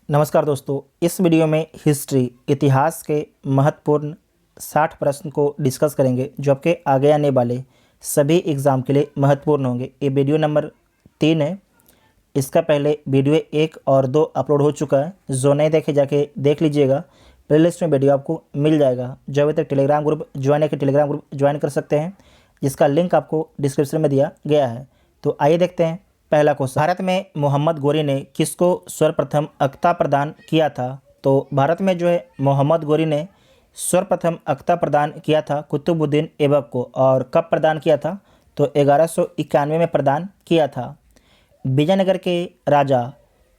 नमस्कार दोस्तों, इस वीडियो में हिस्ट्री इतिहास के महत्वपूर्ण 60 प्रश्न को डिस्कस करेंगे जो आपके आगे आने वाले सभी एग्ज़ाम के लिए महत्वपूर्ण होंगे। ये वीडियो नंबर 3 है। इसका पहले वीडियो 1 और 2 अपलोड हो चुका है। जो नहीं देखे जाके देख लीजिएगा, प्लेलिस्ट में वीडियो आपको मिल जाएगा। जो अभी तक टेलीग्राम ग्रुप ज्वाइन है कि टेलीग्राम ग्रुप ज्वाइन कर सकते हैं, जिसका लिंक आपको डिस्क्रिप्शन में दिया गया है। तो आइए देखते हैं पहला क्वेश्चन। भारत में मोहम्मद गोरी ने किसको सर्वप्रथम अक्ता प्रदान किया था? तो भारत में जो है मोहम्मद गोरी ने सर्वप्रथम अक्ता प्रदान किया था कुतुबुद्दीन ऐबक को। और कब प्रदान किया था? तो 1191 में प्रदान किया था। विजयनगर के राजा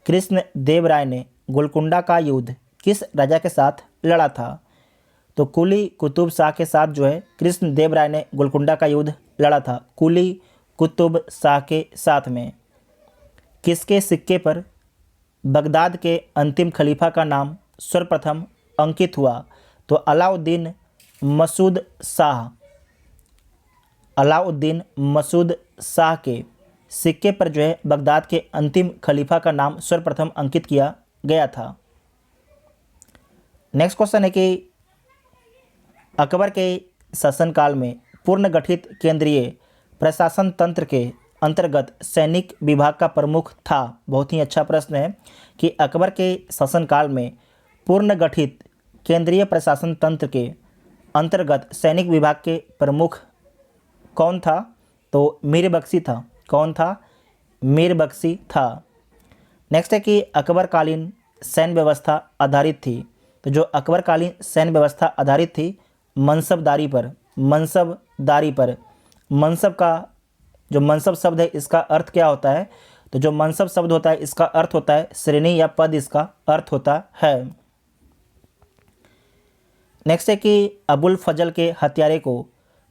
कृष्ण देव राय ने गोलकुंडा का युद्ध किस राजा के साथ लड़ा था? तो कुली कुतुब शाह के साथ जो है कृष्ण देव राय ने गोलकुंडा का युद्ध लड़ा था, कुली कुतुब शाह के साथ में। किसके सिक्के पर बगदाद के अंतिम खलीफा का नाम सर्वप्रथम अंकित हुआ? तो अलाउद्दीन मसूद शाह। अलाउद्दीन मसूद शाह के सिक्के पर जो है बगदाद के अंतिम खलीफा का नाम सर्वप्रथम अंकित किया गया था। नेक्स्ट क्वेश्चन है कि अकबर के शासनकाल में पूर्ण गठित केंद्रीय प्रशासन तंत्र के अंतर्गत सैनिक विभाग का प्रमुख था। बहुत ही अच्छा प्रश्न है कि अकबर के शासनकाल में पूर्ण गठित केंद्रीय प्रशासन तंत्र के अंतर्गत सैनिक विभाग के प्रमुख कौन था? तो मीर बख्शी था। कौन था? मीर बख्शी था। नेक्स्ट है कि अकबरकालीन सैन्य व्यवस्था आधारित थी। तो जो अकबरकालीन सैन्य व्यवस्था आधारित थी मनसबदारी पर। मनसबदारी पर। मनसब का जो मनसब शब्द है इसका अर्थ क्या होता है? तो जो मनसब शब्द होता है इसका अर्थ होता है श्रेणी या पद, इसका अर्थ होता है। नेक्स्ट है कि अबुल फजल के हत्यारे को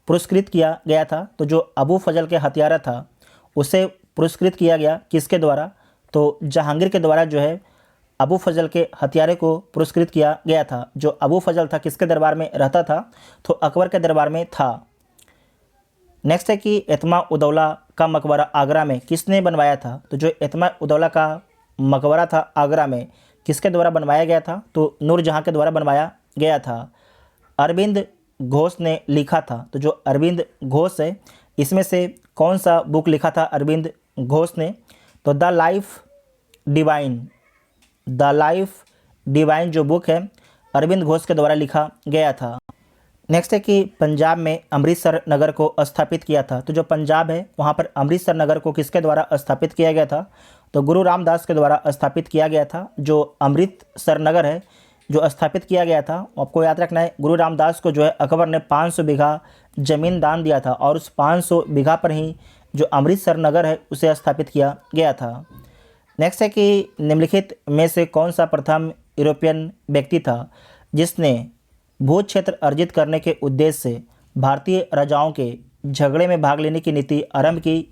पुरस्कृत किया गया था। तो जो अबू फजल के हत्यारा था उसे पुरस्कृत किया गया किसके द्वारा? तो जहांगीर के द्वारा जो है अबू फजल के हत्यारे को पुरस्कृत किया गया था। जो अबू फजल था किसके दरबार में रहता था? तो अकबर के दरबार में था। नेक्स्ट है कि एतमा उदौला का मकबरा आगरा में किसने बनवाया था? तो जो एतमा उदौला का मकबरा था आगरा में किसके द्वारा बनवाया गया था? तो नूरजहाँ के द्वारा बनवाया गया था। अरविंद घोष ने लिखा था। तो जो अरविंद घोष है इसमें से कौन सा बुक लिखा था अरविंद घोष ने? तो the life divine. The life divine जो बुक है अरविंद घोष के द्वारा लिखा गया था। नेक्स्ट है कि पंजाब में अमृतसर नगर को स्थापित किया था। तो जो पंजाब है वहाँ पर अमृतसर नगर को किसके द्वारा स्थापित किया गया था? तो गुरु रामदास के द्वारा स्थापित किया गया था। जो अमृतसर नगर है जो स्थापित किया गया था, आपको याद रखना है गुरु रामदास को जो है अकबर ने 500 बीघा ज़मीन दान दिया था और उस 500 बीघा पर ही जो अमृतसर नगर है उसे स्थापित किया गया था। नेक्स्ट है कि निम्नलिखित में से कौन सा प्रथम यूरोपियन व्यक्ति था जिसने भू क्षेत्र अर्जित करने के उद्देश्य से भारतीय राजाओं के झगड़े में भाग लेने की नीति आरंभ की?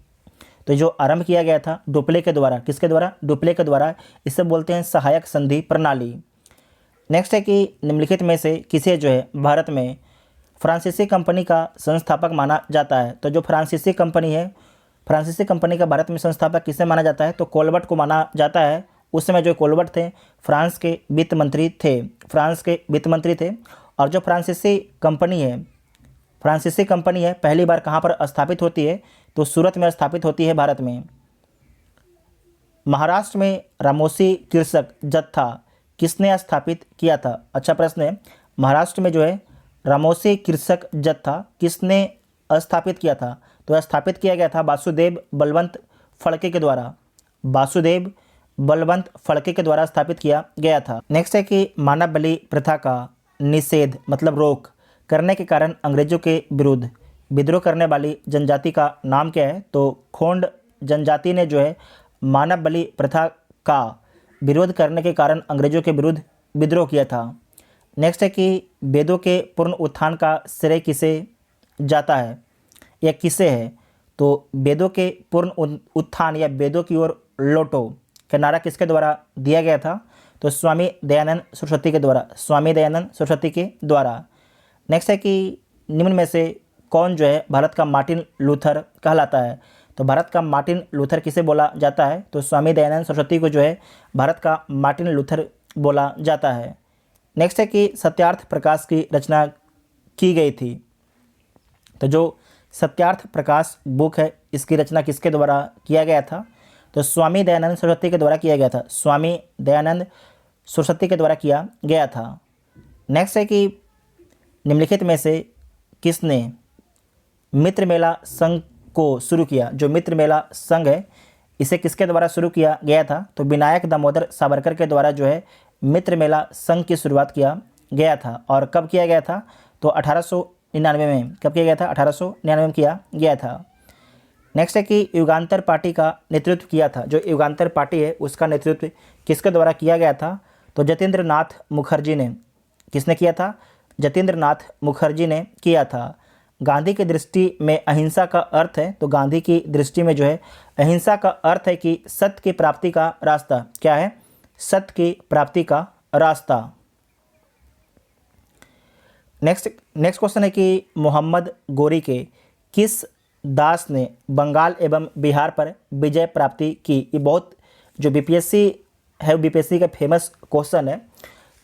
तो जो आरंभ किया गया था डुप्ले के द्वारा। किसके द्वारा? डुप्ले के द्वारा। इसे बोलते हैं सहायक संधि प्रणाली। नेक्स्ट है कि निम्नलिखित में से किसे जो है भारत में फ्रांसीसी कंपनी का संस्थापक माना जाता है? तो जो फ्रांसीसी कंपनी है, फ्रांसीसी कंपनी का भारत में संस्थापक किसे माना जाता है? तो कोलबर्ट को माना जाता है। उस समय जो कोलबर्ट थे फ्रांस के वित्त मंत्री थे। फ्रांस के वित्त मंत्री थे। और जो फ्रांसीसी कंपनी है पहली बार कहाँ पर स्थापित होती है? तो सूरत में स्थापित होती है भारत में। महाराष्ट्र में रामोसी कृषक जत्था किसने स्थापित किया था? अच्छा प्रश्न है। महाराष्ट्र में जो है रामोसी कृषक जत्था किसने स्थापित किया था? तो स्थापित किया गया था वासुदेव बलवंत फड़के के द्वारा। वासुदेव बलवंत फड़के के द्वारा स्थापित किया गया था। नेक्स्ट है कि मानव बलि प्रथा का निषेध मतलब रोक करने के कारण अंग्रेजों के विरुद्ध विद्रोह करने वाली जनजाति का नाम क्या है? तो खोंड जनजाति ने जो है मानव बलि प्रथा का विरोध करने के कारण अंग्रेजों के विरुद्ध विद्रोह किया था। नेक्स्ट है कि वेदों के पूर्ण उत्थान का श्रेय किसे जाता है या किसे है? तो वेदों के पूर्ण उत्थान या वेदों की ओर लौटो का नारा किसके द्वारा दिया गया था? तो स्वामी दयानंद सरस्वती के द्वारा। स्वामी दयानंद सरस्वती के द्वारा। नेक्स्ट है कि निम्न में से कौन जो है भारत का मार्टिन लूथर कहलाता है? तो भारत का मार्टिन लूथर किसे बोला जाता है? तो स्वामी दयानंद सरस्वती को जो है भारत का मार्टिन लूथर बोला जाता है। नेक्स्ट है कि सत्यार्थ प्रकाश की रचना की गई थी। तो जो सत्यार्थ प्रकाश बुक है इसकी रचना किसके द्वारा किया गया था? तो स्वामी दयानंद सरस्वती के द्वारा किया गया था। स्वामी दयानंद सरस्वती के द्वारा किया गया था। नेक्स्ट है कि निम्नलिखित में से किसने मित्र मेला संघ को शुरू किया? जो मित्र मेला संघ है इसे किसके द्वारा शुरू किया गया था? तो विनायक दामोदर सावरकर के द्वारा जो है मित्र मेला संघ की शुरुआत किया गया था। और कब किया गया था? तो 1899 में। कब किया गया था? 1899 में किया गया था। नेक्स्ट है कि युगांतर पार्टी का नेतृत्व किया था। जो युगांतर पार्टी है उसका नेतृत्व किसके द्वारा किया गया था? तो जतेंद्र नाथ मुखर्जी ने। किसने किया था? जतेंद्र नाथ मुखर्जी ने किया था। गांधी की दृष्टि में अहिंसा का अर्थ है, तो गांधी की दृष्टि में जो है अहिंसा का अर्थ है कि सत्य की प्राप्ति का रास्ता। क्या है? सत्य की प्राप्ति का रास्ता। नेक्स्ट क्वेश्चन है कि मोहम्मद गोरी के किस दास ने बंगाल एवं बिहार पर विजय प्राप्ति की? ये बहुत जो बीपीएससी है, बीपीएससी का फेमस क्वेश्चन है।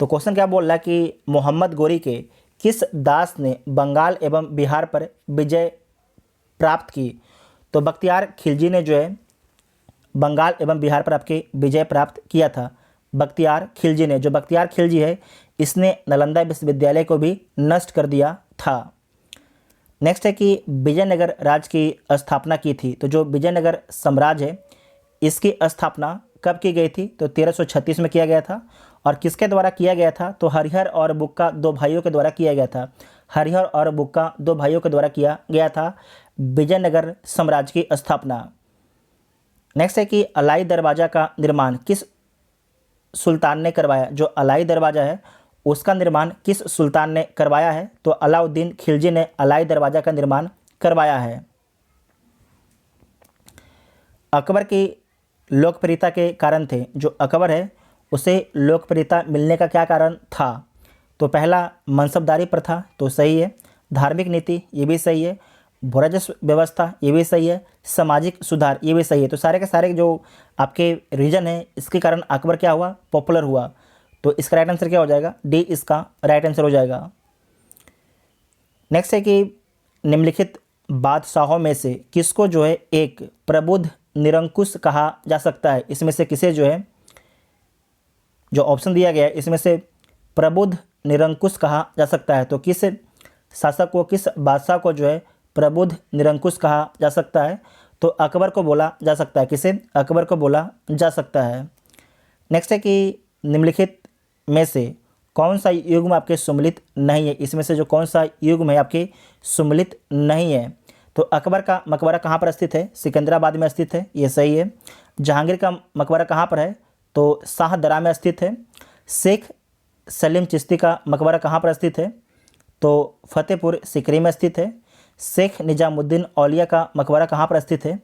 तो क्वेश्चन क्या बोल रहा है कि मोहम्मद गोरी के किस दास ने बंगाल एवं बिहार पर विजय प्राप्त की? तो बख्तियार खिलजी ने जो है बंगाल एवं बिहार पर आपके विजय प्राप्त किया था। बख्तियार खिलजी ने। जो बख्तियार खिलजी है इसने नालंदा विश्वविद्यालय को भी नष्ट कर दिया था। नेक्स्ट है कि विजयनगर राज्य की स्थापना की थी। तो जो विजयनगर साम्राज्य है इसकी स्थापना कब की गई थी? तो 1336 में किया गया था। और किसके द्वारा किया गया था? तो हरिहर और बुक्का दो भाइयों के द्वारा किया गया था। हरिहर और बुक्का दो भाइयों के द्वारा किया गया था विजयनगर साम्राज्य की स्थापना। नेक्स्ट है कि अलाई दरवाज़ा का निर्माण किस सुल्तान ने करवाया? जो अलाई दरवाज़ा है उसका निर्माण किस सुल्तान ने करवाया है? तो अलाउद्दीन खिलजी ने अलाई दरवाज़ा का निर्माण करवाया है। अकबर की लोकप्रियता के कारण थे। जो अकबर है उसे लोकप्रियता मिलने का क्या कारण था? तो पहला मनसबदारी प्रथा, तो सही है। धार्मिक नीति, ये भी सही है। भूराजस्व व्यवस्था, ये भी सही है। सामाजिक सुधार, ये भी सही है। तो सारे के सारे जो आपके रीजन है इसके कारण अकबर क्या हुआ? पॉपुलर हुआ। तो इसका राइट आंसर क्या हो जाएगा? डी इसका राइट आंसर हो जाएगा। नेक्स्ट है कि निम्नलिखित बादशाहों में से किसको जो है एक प्रबुद्ध निरंकुश कहा जा सकता है? इसमें से किसे जो है, जो ऑप्शन दिया गया है इसमें से प्रबुद्ध निरंकुश कहा जा सकता है? तो किस शासक को, किस बादशाह को जो है प्रबुद्ध निरंकुश कहा जा सकता है? तो अकबर को बोला जा सकता है। किसे? अकबर को बोला जा सकता है। नेक्स्ट है कि निम्नलिखित में से कौन सा युग्म आपके सम्मिलित नहीं है? इसमें से जो कौन सा युग्म है आपके सम्मिलित नहीं है? तो अकबर का मकबरा कहाँ पर स्थित है? सिकंदराबाद में स्थित है, ये सही है। जहांगीर का मकबरा कहाँ पर है? तो शाहदरा में स्थित है। शेख सलीम चिश्ती का मकबरा कहाँ पर स्थित है? तो फतेहपुर सिकरी में स्थित है। शेख निजामुद्दीन औलिया का मकबरा कहाँ पर स्थित है?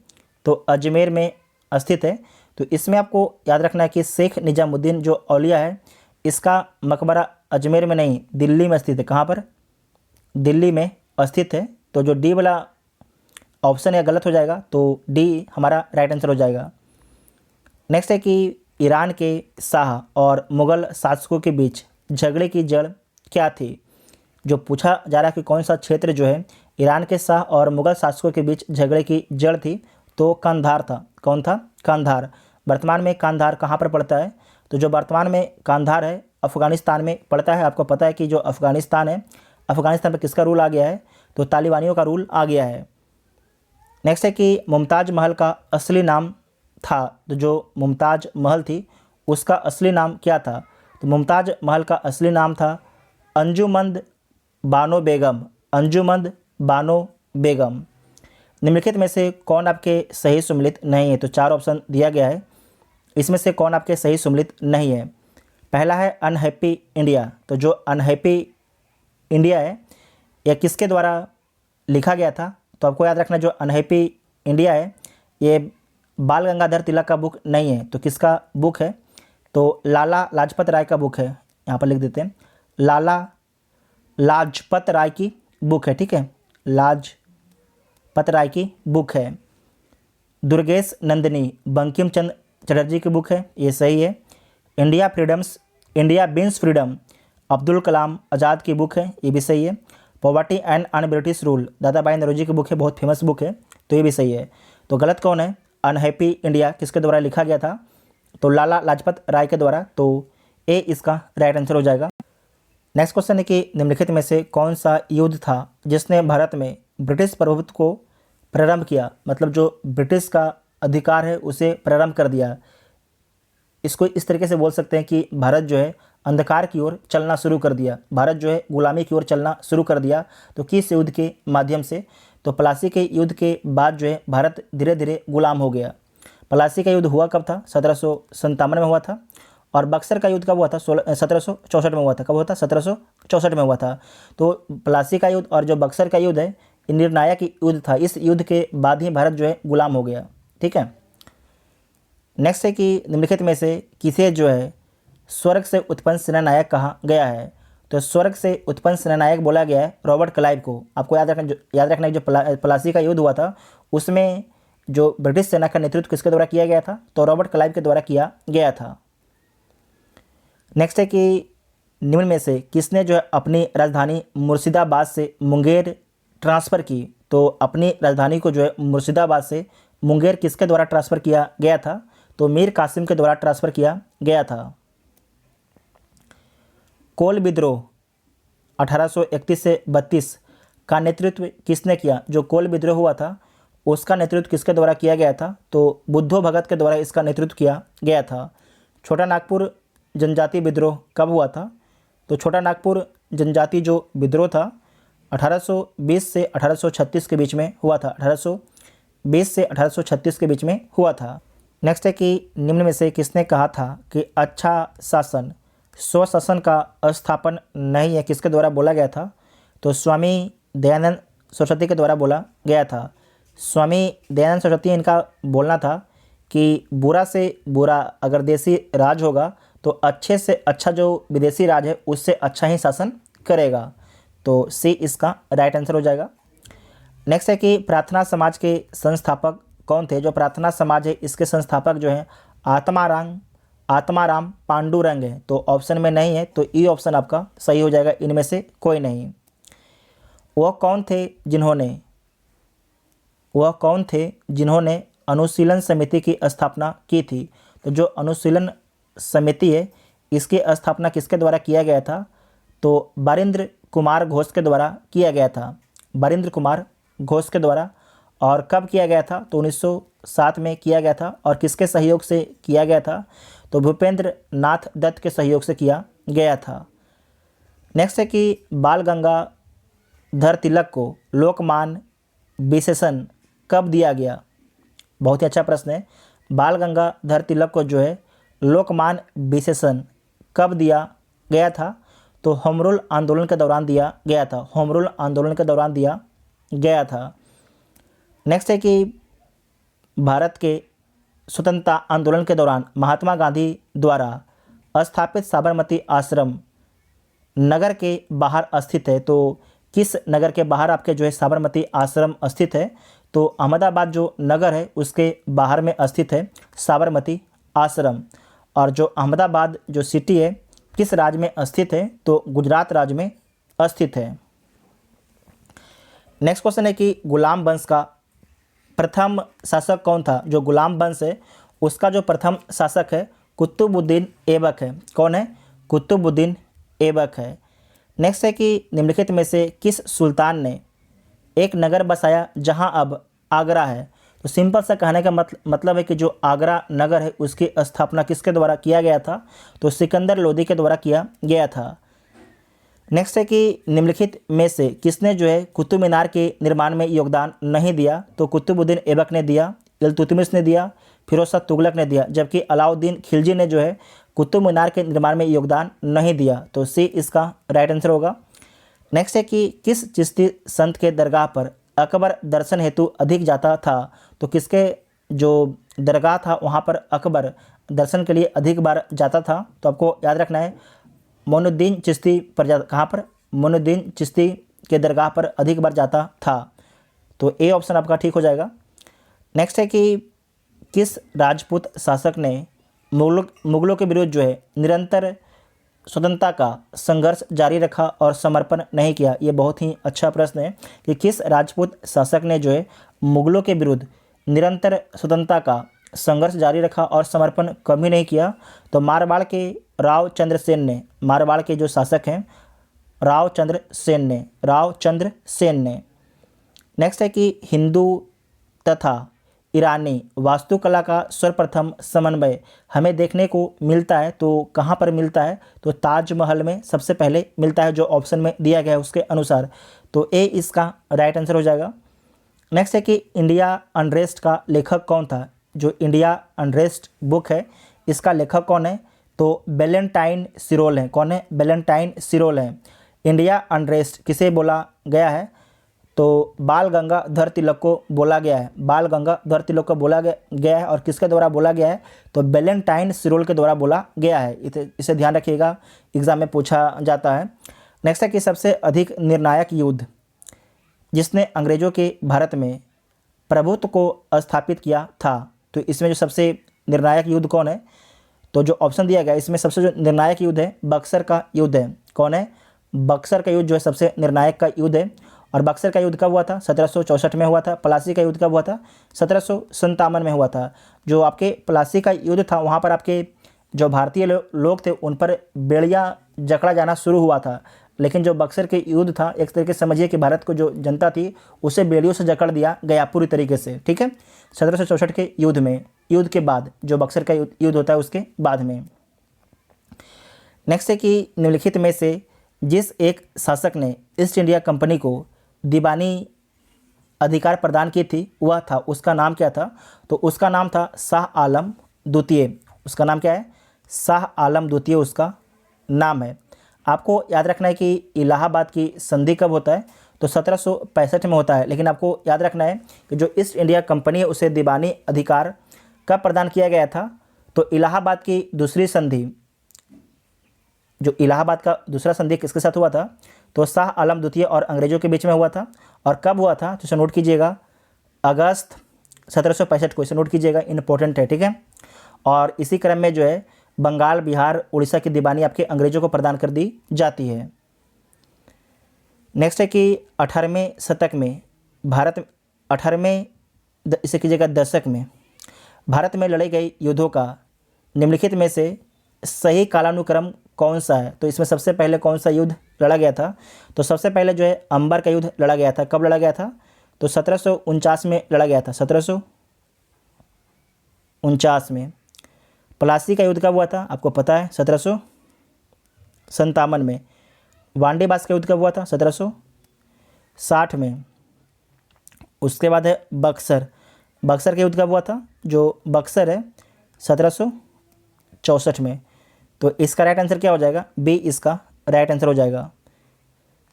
तो अजमेर में स्थित है। तो इसमें आपको याद रखना है कि शेख निजामुद्दीन जो औलिया है इसका मकबरा अजमेर में नहीं, दिल्ली में स्थित है। कहाँ पर? दिल्ली में स्थित है। तो जो डी वाला ऑप्शन है गलत हो जाएगा, तो डी हमारा राइट आंसर हो जाएगा। नेक्स्ट है कि ईरान के शाह और मुग़ल शासकों के बीच झगड़े की जड़ क्या थी? जो पूछा जा रहा है कि कौन सा क्षेत्र जो है ईरान के शाह और मुग़ल शासकों के बीच झगड़े की जड़ थी? तो कांधार था। कौन था? कांधार। वर्तमान में कांधार कहाँ पर पड़ता है? तो जो वर्तमान में कांधार है अफ़गानिस्तान में पड़ता है। आपको पता है कि जो अफ़गानिस्तान है, अफ़गानिस्तान पर किसका रूल आ गया है? तो तालिबानियों का रूल आ गया है। नेक्स्ट है कि मुमताज़ महल का असली नाम था। तो जो मुमताज़ महल थी उसका असली नाम क्या था? तो मुमताज़ महल का असली नाम था अंजुमंद बानो बेगम। अंजुमंद बानो बेगम। निम्नलिखित में से कौन आपके सही सम्मिलित नहीं है? तो चार ऑप्शन दिया गया है, इसमें से कौन आपके सही सम्मिलित नहीं है? पहला है अनहैप्पी इंडिया। तो जो अनहैप्पी इंडिया है यह किसके द्वारा लिखा गया था? तो आपको याद रखना जो अनहैप्पी इंडिया है ये बाल गंगाधर तिलक का बुक नहीं है। तो किसका बुक है? तो लाला लाजपत राय का बुक है। यहाँ पर लिख देते हैं लाला लाजपत राय की बुक है। ठीक है, लाजपत राय की बुक है। दुर्गेश नंदिनी बंकिम चंद्र चटर्जी की बुक है, ये सही है। India India wins freedom Abdul Kalam Azad की बुक है, ये भी सही है। पॉवर्टी एंड अनब्रिटिश रूल दादा भाई नौरोजी की बुक है, बहुत फेमस बुक है, तो ये भी सही है। तो गलत कौन है? अनहैप्पी इंडिया किसके द्वारा लिखा गया था? तो लाला लाजपत राय के द्वारा, तो ए इसका राइट आंसर हो जाएगा। नेक्स्ट क्वेश्चन है कि निम्नलिखित में से कौन सा युद्ध था जिसने भारत में ब्रिटिश प्रभुत्व को प्रारंभ किया, मतलब जो ब्रिटिश का अधिकार है उसे प्रारंभ कर दिया। इसको इस तरीके से बोल सकते हैं कि भारत जो है अंधकार की ओर चलना शुरू कर दिया, भारत जो है गुलामी की ओर चलना शुरू कर दिया। तो किस युद्ध के माध्यम से? तो प्लासी के युद्ध के बाद जो है भारत धीरे धीरे गुलाम हो गया। प्लासी का युद्ध हुआ कब था? 1757 में हुआ था। और बक्सर का युद्ध कब हुआ था? 1764 में हुआ था। कब हुआ था? 1764 में हुआ था। तो प्लासी का युद्ध और जो बक्सर का युद्ध है, ये निर्णायक युद्ध था। इस युद्ध के बाद ही भारत जो है गुलाम हो गया। ठीक है। नेक्स्ट है कि निम्नलिखित में से किसे जो है स्वर्ग से उत्पन्न सेनानायक कहा गया है? तो स्वर्ग से उत्पन्न सेनानायक बोला गया है रॉबर्ट क्लाइव को। आपको याद रखना है जो प्लासी का युद्ध हुआ था उसमें जो ब्रिटिश सेना का नेतृत्व किसके द्वारा किया गया था? तो रॉबर्ट क्लाइव के द्वारा किया गया था। नेक्स्ट है कि निम्न में से किसने जो है अपनी राजधानी मुर्शिदाबाद से मुंगेर ट्रांसफ़र की? तो अपनी राजधानी को जो है मुर्शिदाबाद से मुंगेर किसके द्वारा ट्रांसफ़र किया गया था? तो मीर कासिम के द्वारा ट्रांसफ़र किया गया था। कोल विद्रोह 1831 से 32 का नेतृत्व किसने किया? जो कोल विद्रोह हुआ था उसका नेतृत्व किसके द्वारा किया गया था? तो बुद्धो भगत के द्वारा इसका नेतृत्व किया गया था। छोटा नागपुर जनजाति विद्रोह कब हुआ था? तो छोटा नागपुर जनजाति जो विद्रोह था 1820 से 1836 के बीच में हुआ था। 1820 से 1836 के बीच में हुआ था। नेक्स्ट है कि निम्न में से किसने कहा था कि अच्छा शासन स्वशासन का स्थापन नहीं है, किसके द्वारा बोला गया था? तो स्वामी दयानंद सरस्वती के द्वारा बोला गया था। स्वामी दयानंद सरस्वती इनका बोलना था कि बुरा से बुरा अगर देसी राज होगा तो अच्छे से अच्छा जो विदेशी राज है उससे अच्छा ही शासन करेगा। तो सी इसका राइट आंसर हो जाएगा। नेक्स्ट है कि प्रार्थना समाज के संस्थापक कौन थे? जो प्रार्थना समाज है इसके संस्थापक जो हैं आत्माराम पांडुरंग है। तो ऑप्शन में नहीं है, तो ई ऑप्शन आपका सही हो जाएगा, इनमें से कोई नहीं। वह कौन थे जिन्होंने अनुशीलन समिति की स्थापना की थी? तो जो अनुशीलन समिति है इसकी स्थापना किसके द्वारा किया गया था? तो बारिंद्र कुमार घोष के द्वारा किया गया था। बारिंद्र कुमार घोष के द्वारा। और कब किया गया था? तो 1907 में किया गया था। और किसके सहयोग से किया गया था? तो भूपेंद्र नाथ दत्त के सहयोग से किया गया था। नेक्स्ट है कि बाल गंगाधर तिलक को लोकमान्य विशेषण कब दिया गया? बहुत ही अच्छा प्रश्न है। बाल गंगाधर तिलक को जो है लोकमान्य विशेषण कब दिया गया था? तो होम रूल आंदोलन के दौरान दिया गया था। होम रूल आंदोलन के दौरान दिया गया था। नेक्स्ट है कि भारत के स्वतंत्रता आंदोलन के दौरान महात्मा गांधी द्वारा स्थापित साबरमती आश्रम नगर के बाहर स्थित है। तो किस नगर के बाहर आपके जो है साबरमती आश्रम स्थित है? तो अहमदाबाद जो नगर है उसके बाहर में स्थित है साबरमती आश्रम। और जो अहमदाबाद जो सिटी है किस राज्य में स्थित है? तो गुजरात राज्य में स्थित है। नेक्स्ट क्वेश्चन है कि गुलाम वंश का प्रथम शासक कौन था? जो गुलाम वंश है उसका जो प्रथम शासक है कुतुबुद्दीन ऐबक है। कौन है? कुतुबुद्दीन ऐबक है। नेक्स्ट है कि निम्नलिखित में से किस सुल्तान ने एक नगर बसाया जहां अब आगरा है? तो सिंपल सा कहने का मतलब है कि जो आगरा नगर है उसकी स्थापना किसके द्वारा किया गया था? तो सिकंदर लोदी के द्वारा किया गया था। नेक्स्ट है कि निम्नलिखित में से किसने जो है कुतुब मीनार के निर्माण में योगदान नहीं दिया? तो कुतुबुद्दीन ऐबक ने दिया, इल्तुतमिश ने दिया, फिरोज शाह तुगलक ने दिया, जबकि अलाउद्दीन खिलजी ने जो है कुतुब मीनार के निर्माण में योगदान नहीं दिया। तो सी इसका राइट आंसर होगा। नेक्स्ट है कि किस चिश्ती संत के दरगाह पर अकबर दर्शन हेतु अधिक जाता था? तो किसके जो दरगाह था वहाँ पर अकबर दर्शन के लिए अधिक बार जाता था? तो आपको याद रखना है मोइनुद्दीन चिश्ती पर कहाँ पर? मोइनुद्दीन चिश्ती के दरगाह पर अधिक बार जाता था। तो ए ऑप्शन आपका ठीक हो जाएगा। नेक्स्ट है कि किस राजपूत शासक ने मुगलों के विरुद्ध जो है निरंतर स्वतंत्रता का संघर्ष जारी रखा और समर्पण नहीं किया? ये बहुत ही अच्छा प्रश्न है कि किस राजपूत शासक ने जो है मुगलों के विरुद्ध निरंतर स्वतंत्रता का संघर्ष जारी रखा और समर्पण कभी नहीं किया? तो मारवाड़ के राव चंद्र सेन ने, मारवाड़ के जो शासक हैं राव चंद्र सेन ने। नेक्स्ट है कि हिंदू तथा ईरानी वास्तुकला का सर्वप्रथम समन्वय हमें देखने को मिलता है, तो कहाँ पर मिलता है? तो ताजमहल में सबसे पहले मिलता है, जो ऑप्शन में दिया गया है उसके अनुसार। तो ए इसका राइट आंसर हो जाएगा। नेक्स्ट है कि इंडिया अनरेस्ट का लेखक कौन था? जो इंडिया अनरेस्ट बुक है इसका लेखक कौन है? तो वैलेंटाइन सिरोल है। कौन है? वैलेंटाइन सिरोल है। इंडिया अनरेस्ट किसे बोला गया है? तो बाल गंगाधर तिलक को बोला गया है। बाल गंगाधर तिलक को बोला गया है और किसके द्वारा बोला गया है? तो वैलेंटाइन सिरोल के द्वारा बोला गया है। इसे ध्यान रखिएगा, एग्जाम में पूछा जाता है। नेक्स्ट है कि सबसे अधिक निर्णायक युद्ध जिसने अंग्रेजों के भारत में प्रभुत्व को स्थापित किया था, तो इसमें जो सबसे निर्णायक युद्ध कौन है? तो जो ऑप्शन दिया गया इसमें सबसे जो निर्णायक युद्ध है बक्सर का युद्ध है। कौन है? बक्सर का युद्ध जो है सबसे निर्णायक का युद्ध है। और बक्सर का युद्ध कब हुआ था? 1764 में हुआ था। प्लासी का युद्ध कब हुआ था? 1757 में हुआ था। जो आपके प्लासी का युद्ध था वहाँ पर आपके जो भारतीय लोग थे उन पर बेड़ियाँ जकड़ा जाना शुरू हुआ था, लेकिन जो बक्सर के युद्ध था एक तरीके से समझिए कि भारत को जो जनता थी उसे बेड़ियों से जकड़ दिया गया पूरी तरीके से। ठीक है, 1764 के युद्ध के बाद जो बक्सर का युद्ध होता है उसके बाद में। नेक्स्ट है कि निम्नलिखित में से जिस एक शासक ने ईस्ट इंडिया कंपनी को दीवानी अधिकार प्रदान की थी वह था, उसका नाम क्या था? तो उसका नाम था शाह आलम द्वितीय। उसका नाम क्या है? शाह आलम द्वितीय उसका नाम है। आपको याद रखना है कि इलाहाबाद की संधि कब होता है? तो 1765 में होता है। लेकिन आपको याद रखना है कि जो ईस्ट इंडिया कंपनी है उसे दीवानी अधिकार कब प्रदान किया गया था? तो इलाहाबाद की दूसरी संधि, जो इलाहाबाद का दूसरा संधि किसके साथ हुआ था? तो शाह आलम द्वितीय और अंग्रेजों के बीच में हुआ था। और कब हुआ था? तो इसे नोट कीजिएगा, अगस्त 1765 को। इसे नोट कीजिएगा, इंपॉर्टेंट है। ठीक है, और इसी क्रम में जो है बंगाल, बिहार, उड़ीसा की दीवानी आपके अंग्रेजों को प्रदान कर दी जाती है। नेक्स्ट है कि 18वें शतक में भारत 18वें इसे कीजिएगा दशक में भारत में लड़े गए युद्धों का निम्नलिखित में से सही कालानुक्रम कौन सा है? तो इसमें सबसे पहले कौन सा युद्ध लड़ा गया था? तो सबसे पहले जो है अंबर का युद्ध लड़ा गया था। कब लड़ा गया था? तो 1749 में लड़ा गया था। 1749 में। प्लासी का युद्ध कब हुआ था? आपको पता है 1757 में। वांडीबास का युद्ध कब हुआ था? 1760 में। उसके बाद है बक्सर का युद्ध कब हुआ था? जो बक्सर है 1764 में। तो इसका राइट आंसर क्या हो जाएगा? बी इसका राइट आंसर हो जाएगा।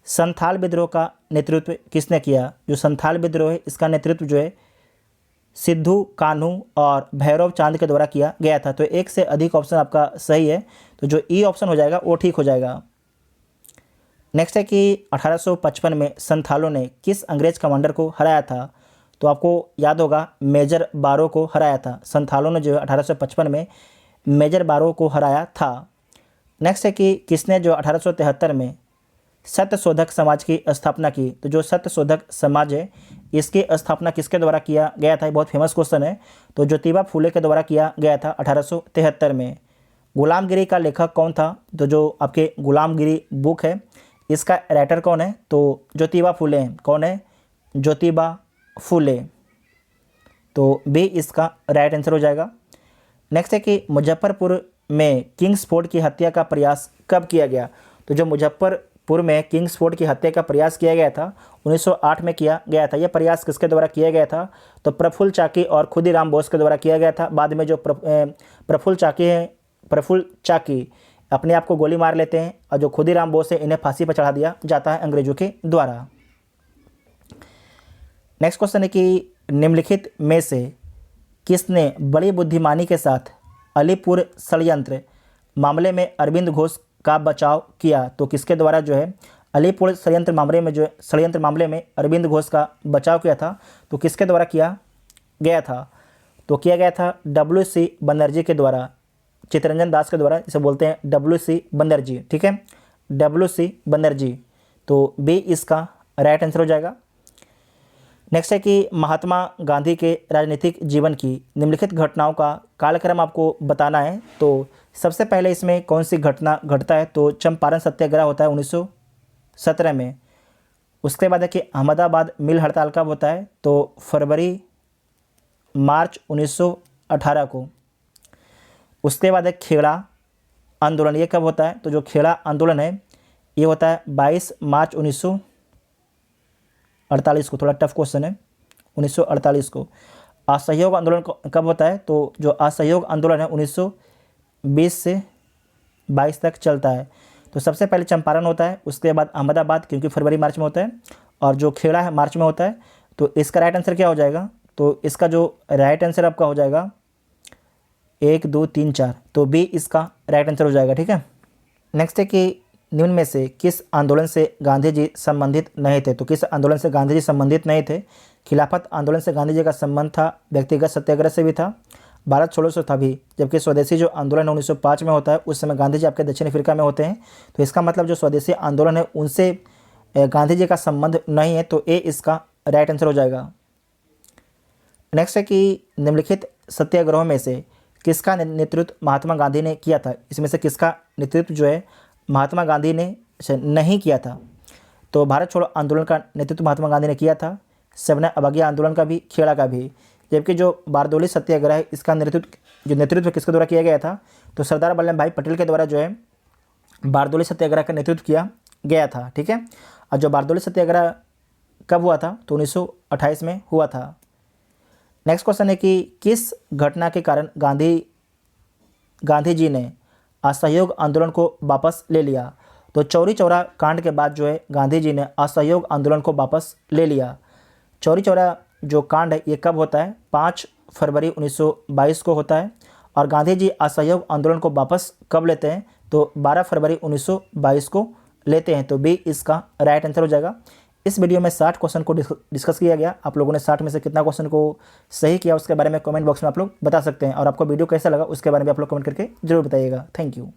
संथाल विद्रोह का नेतृत्व किसने किया? जो संथाल विद्रोह है इसका नेतृत्व जो है सिद्धू कान्हू और भैरव चांद के द्वारा किया गया था। तो एक से अधिक ऑप्शन आपका सही है, तो जो ई ऑप्शन हो जाएगा वो ठीक हो जाएगा। नेक्स्ट है कि 1855 में संथालों ने किस अंग्रेज कमांडर को हराया था? तो आपको याद होगा मेजर बारो को हराया था। संथालों ने जो है 1855 में मेजर बारो को हराया था। नेक्स्ट है कि किसने जो 1873 में सत्यशोधक समाज की स्थापना की? तो जो सत्यशोधक समाज है इसकी स्थापना किसके द्वारा किया गया था? ये बहुत फेमस क्वेश्चन है। तो ज्योतिबा फूले के द्वारा किया गया था 1873 में। गुलामगिरी का लेखक कौन था? तो जो आपके गुलामगिरी बुक है इसका राइटर कौन है? तो ज्योतिबा फूले हैं। कौन है? ज्योतिबा फूले। तो बी इसका राइट आंसर हो जाएगा। नेक्स्ट है कि मुजफ्फरपुर में किंग्सफोर्ड की हत्या का प्रयास कब किया गया? तो जो मुजफ्फरपुर में किंग्सफोर्ड की हत्या का प्रयास किया गया था 1908 में किया गया था। यह प्रयास किसके द्वारा किया गया था? तो प्रफुल्ल चाकी और खुदीराम बोस के द्वारा किया गया था। बाद में जो प्रफुल्ल चाकी अपने आप को गोली मार लेते हैं और जो खुदीराम बोस है इन्हें फांसी पर चढ़ा दिया जाता है अंग्रेजों के द्वारा। नेक्स्ट क्वेश्चन है कि निम्नलिखित में से किसने बड़ी बुद्धिमानी के साथ अलीपुर षड्यंत्र मामले में अरविंद घोष का बचाव किया? तो किसके द्वारा जो है अलीपुर षड्यंत्र मामले में अरविंद घोष का बचाव किया था? तो किसके द्वारा किया गया था? तो किया गया था W.C. बनर्जी के द्वारा। चित्तरंजन दास के द्वारा, इसे बोलते हैं WC बनर्जी, ठीक है, WC बनर्जी। तो बी इसका राइट आंसर हो जाएगा। नेक्स्ट है कि महात्मा गांधी के राजनीतिक जीवन की निम्नलिखित घटनाओं का कालक्रम आपको बताना है। तो सबसे पहले इसमें कौन सी घटना घटता है, तो चंपारण सत्याग्रह होता है 1917 में। उसके बाद है कि अहमदाबाद मिल हड़ताल कब होता है, तो फरवरी मार्च 1918 को। उसके बाद है खेड़ा आंदोलन, ये कब होता है, तो जो खेड़ा आंदोलन है ये होता है 22 मार्च 1948 को। थोड़ा टफ क्वेश्चन है, 1948 को। असहयोग आंदोलन कब होता है, तो जो असहयोग आंदोलन है 1920 से 22 तक चलता है। तो सबसे पहले चंपारण होता है, उसके बाद अहमदाबाद, क्योंकि फरवरी मार्च में होता है, और जो खेड़ा है मार्च में होता है। तो इसका राइट आंसर क्या हो जाएगा, तो इसका जो राइट आंसर आपका हो जाएगा 1 2 3 4, तो बी इसका राइट आंसर हो जाएगा, ठीक है। नेक्स्ट है कि निम्न में से किस आंदोलन से गांधी जी संबंधित नहीं थे, तो किस आंदोलन से गांधी जी संबंधित नहीं थे। खिलाफत आंदोलन से गांधी जी का संबंध था, व्यक्तिगत सत्याग्रह से भी था, भारत छोड़ो से था भी, जबकि स्वदेशी जो आंदोलन 1905 में होता है उस समय गांधी जी आपके दक्षिण अफ्रीका में होते हैं। तो इसका मतलब जो स्वदेशी आंदोलन है उनसे गांधी जी का संबंध नहीं है, तो ए इसका राइट आंसर हो जाएगा। नेक्स्ट है कि निम्नलिखित सत्याग्रहों में से किसका नेतृत्व महात्मा गांधी ने किया था। इसमें से किसका नेतृत्व जो है महात्मा गांधी ने नहीं किया था, तो भारत छोड़ो आंदोलन का नेतृत्व महात्मा गांधी ने किया था, सविनय अवज्ञा आंदोलन का भी, खेड़ा का भी। जबकि जो बारदोली सत्याग्रह है इसका नेतृत्व किसके द्वारा किया गया था, तो सरदार वल्लभ भाई पटेल के द्वारा जो है बारदोली सत्याग्रह का नेतृत्व किया गया था, ठीक है। और जो बारदोली सत्याग्रह कब हुआ था, तो 1928 में हुआ था। नेक्स्ट क्वेश्चन है कि किस घटना के कारण गांधी जी ने असहयोग आंदोलन को वापस ले लिया। तो चौरी चौरा कांड के बाद जो है गांधी जी ने असहयोग आंदोलन को वापस ले लिया। चौरी चौरा जो कांड है ये कब होता है, 5 फरवरी 1922 को होता है। और गांधी जी असहयोग आंदोलन को वापस कब लेते हैं, तो 12 फरवरी 1922 को लेते हैं, तो बी इसका राइट आंसर हो जाएगा। इस वीडियो में 60 क्वेश्चन को डिस्कस किया गया। आप लोगों ने 60 में से कितना क्वेश्चन को सही किया उसके बारे में कमेंट बॉक्स में आप लोग बता सकते हैं। और आपको वीडियो कैसा लगा उसके बारे में आप लोग कमेंट करके जरूर बताइएगा। Thank you.